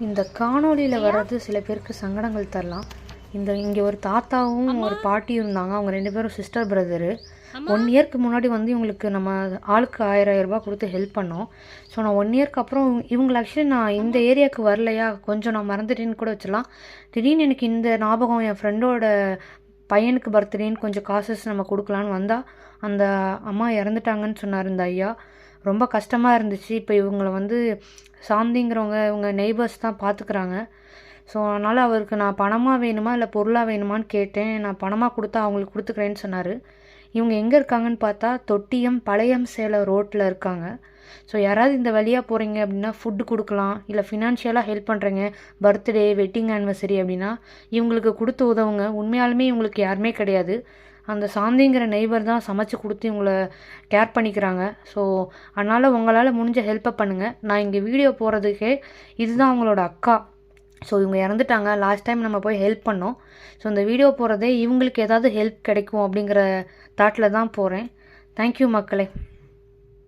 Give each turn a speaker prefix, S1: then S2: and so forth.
S1: இந்த காணொளியில் வர்றது சில பேருக்கு சங்கடங்கள் தரலாம். இங்கே ஒரு தாத்தாவும் ஒரு பாட்டியும் இருந்தாங்க. அவங்க 2 பேரும் சிஸ்டர் பிரதரு. 1 இயர்க்கு முன்னாடி வந்து இவங்களுக்கு நம்ம ஆளுக்கு 1000 ரூபாய் கொடுத்து ஹெல்ப் பண்ணோம். ஸோ நான் 1 இயர்க்கு அப்புறம் இவங்களை ஆக்சுவலி நான் இந்த ஏரியாவுக்கு வரலையா, கொஞ்சம் நான் மறந்துட்டேன்னு கூட வச்சிடலாம். திடீர்னு எனக்கு இந்த ஞாபகம், என் ஃப்ரெண்டோட பையனுக்கு பர்த்டேன்னு கொஞ்சம் காசஸ் நம்ம கொடுக்கலான்னு வந்தால் அந்த அம்மா இறந்துட்டாங்கன்னு சொன்னார் இந்த ஐயா. ரொம்ப கஷ்டமாக இருந்துச்சு. இப்போ இவங்களை வந்து சாந்திங்கிறவங்க இவங்க நெய்பர்ஸ் தான் பார்த்துக்குறாங்க. ஸோ அதனால் அவருக்கு நான் பணமாக வேணுமா இல்லை பொருளாக வேணுமான்னு கேட்டேன். நான் பணமாக கொடுத்தா அவங்களுக்கு கொடுத்துக்கிறேன்னு சொன்னார். இவங்க எங்கே இருக்காங்கன்னு பார்த்தா தொட்டியம் பழையம் சேலம் ரோட்டில் இருக்காங்க. ஸோ யாராவது இந்த வழியாக போகிறீங்க அப்படின்னா ஃபுட்டு கொடுக்கலாம், இல்லை ஃபினான்ஷியலாக ஹெல்ப் பண்ணுறீங்க, பர்த்டே வெட்டிங் ஆனிவர்சரி அப்படின்னா இவங்களுக்கு கொடுத்து உதவுங்க. உண்மையாலுமே இவங்களுக்கு யாருமே கிடையாது. அந்த சாந்திங்கிற நெய்பர் தான் சமைச்சு கொடுத்து இவங்கள கேர் பண்ணிக்கிறாங்க. ஸோ அதனால் உங்களால் முடிஞ்ச ஹெல்ப்பை பண்ணுங்கள். நான் இங்கே வீடியோ போகிறதுக்கே இதுதான் அவங்களோட அக்கா. ஸோ இவங்க இறந்துட்டாங்க. லாஸ்ட் டைம் நம்ம போய் ஹெல்ப் பண்ணோம். ஸோ இந்த வீடியோ போகிறதே இவங்களுக்கு ஏதாவது ஹெல்ப் கிடைக்கும் அப்படிங்கிற தாட்டில் தான் போகிறேன். தேங்க்யூ மக்களே.